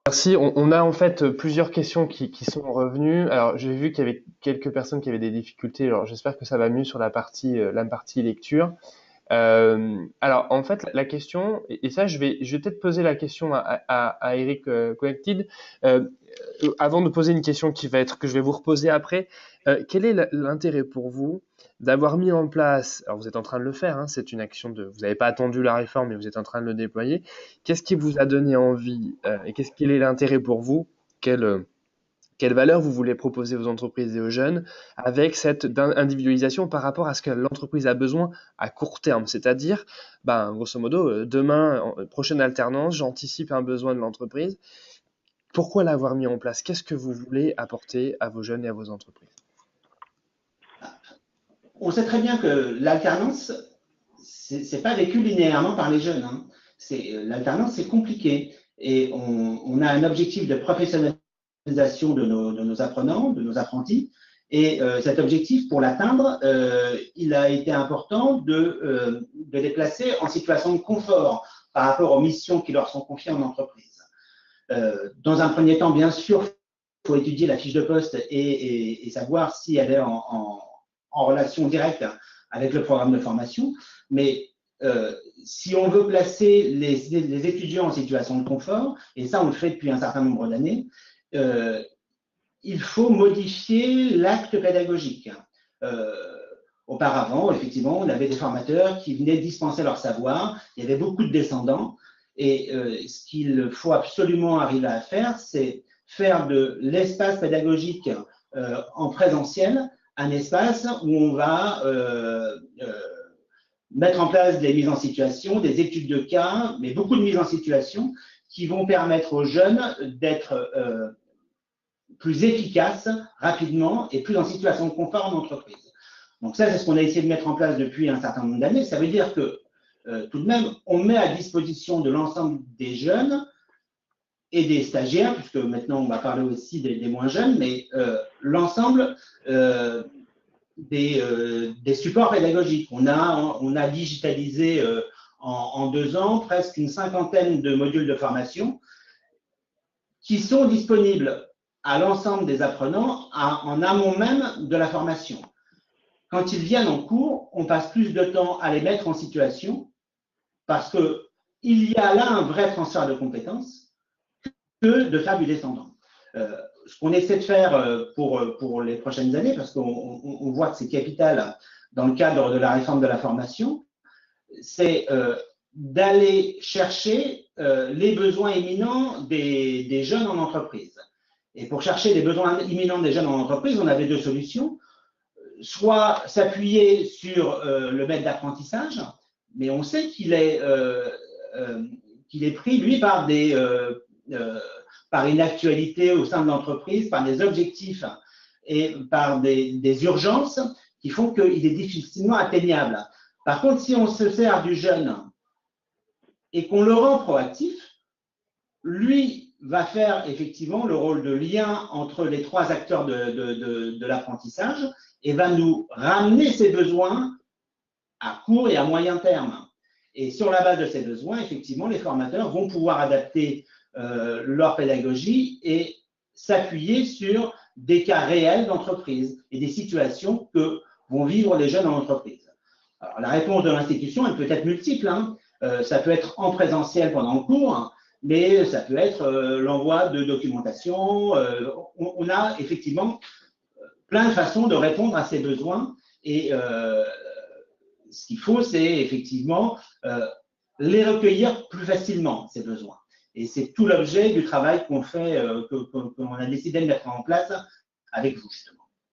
Merci. On a en fait plusieurs questions qui sont revenues. Alors, j'ai vu qu'il y avait quelques personnes qui avaient des difficultés. Alors, j'espère que ça va mieux sur la partie lecture. Alors, en fait, la question, et ça, je vais peut-être poser la question à Eric Connected. Euh, Avant de poser une question qui va être que je vais vous reposer après, quel est l'intérêt pour vous d'avoir mis en place, alors vous êtes en train de le faire, hein, c'est une action vous n'avez pas attendu la réforme, mais vous êtes en train de le déployer. Qu'est-ce qui vous a donné envie et quel est l'intérêt pour vous? Quelle valeur vous voulez proposer aux entreprises et aux jeunes avec cette individualisation par rapport à ce que l'entreprise a besoin à court terme? C'est-à-dire, ben, grosso modo, demain, prochaine alternance, j'anticipe un besoin de l'entreprise. Pourquoi l'avoir mis en place? Qu'est-ce que vous voulez apporter à vos jeunes et à vos entreprises? On sait très bien que l'alternance, c'est pas vécu linéairement par les jeunes, hein. L'alternance, c'est compliqué. Et on a un objectif de professionnalisation de nos apprenants, de nos apprentis. Et cet objectif, pour l'atteindre, il a été important de les placer en situation de confort par rapport aux missions qui leur sont confiées en entreprise. Dans un premier temps, bien sûr, il faut étudier la fiche de poste et savoir si elle est en relation directe avec le programme de formation. Mais si on veut placer les étudiants en situation de confort, et ça on le fait depuis un certain nombre d'années, il faut modifier l'acte pédagogique. Auparavant, effectivement, on avait des formateurs qui venaient dispenser leur savoir, il y avait beaucoup de descendants, et ce qu'il faut absolument arriver à faire, c'est faire de l'espace pédagogique en présentiel un espace où on va mettre en place des mises en situation, des études de cas, mais beaucoup de mises en situation qui vont permettre aux jeunes d'être plus efficaces rapidement et plus en situation de confort en entreprise. Donc ça, c'est ce qu'on a essayé de mettre en place depuis un certain nombre d'années. Ça veut dire que tout de même, on met à disposition de l'ensemble des jeunes et des stagiaires, puisque maintenant on va parler aussi des moins jeunes, mais l'ensemble des supports pédagogiques. On a digitalisé en 2 ans presque une cinquantaine de modules de formation qui sont disponibles à l'ensemble des apprenants en amont même de la formation. Quand ils viennent en cours, on passe plus de temps à les mettre en situation parce qu'il y a là un vrai transfert de compétences que de faire du descendant. Ce qu'on essaie de faire pour les prochaines années, parce qu'on voit que c'est capital dans le cadre de la réforme de la formation, c'est d'aller chercher les besoins imminents des jeunes en entreprise. Et pour chercher les besoins imminents des jeunes en entreprise, on avait deux solutions. Soit s'appuyer sur le maître d'apprentissage, mais on sait qu'il est pris, lui, par une actualité au sein de l'entreprise, par des objectifs et par des urgences qui font qu'il est difficilement atteignable. Par contre, si on se sert du jeune et qu'on le rend proactif, lui va faire effectivement le rôle de lien entre les trois acteurs de l'apprentissage et va nous ramener ses besoins à court et à moyen terme. Et sur la base de ces besoins, effectivement, les formateurs vont pouvoir adapter leur pédagogie et s'appuyer sur des cas réels d'entreprise et des situations que vont vivre les jeunes en entreprise. Alors, la réponse de l'institution, elle peut être multiple, hein. Ça peut être en présentiel pendant le cours, mais ça peut être l'envoi de documentation. On a effectivement plein de façons de répondre à ces besoins et ce qu'il faut, c'est effectivement les recueillir plus facilement, ces besoins. Et c'est tout l'objet du travail qu'on fait, qu'on a décidé de mettre en place avec vous, justement.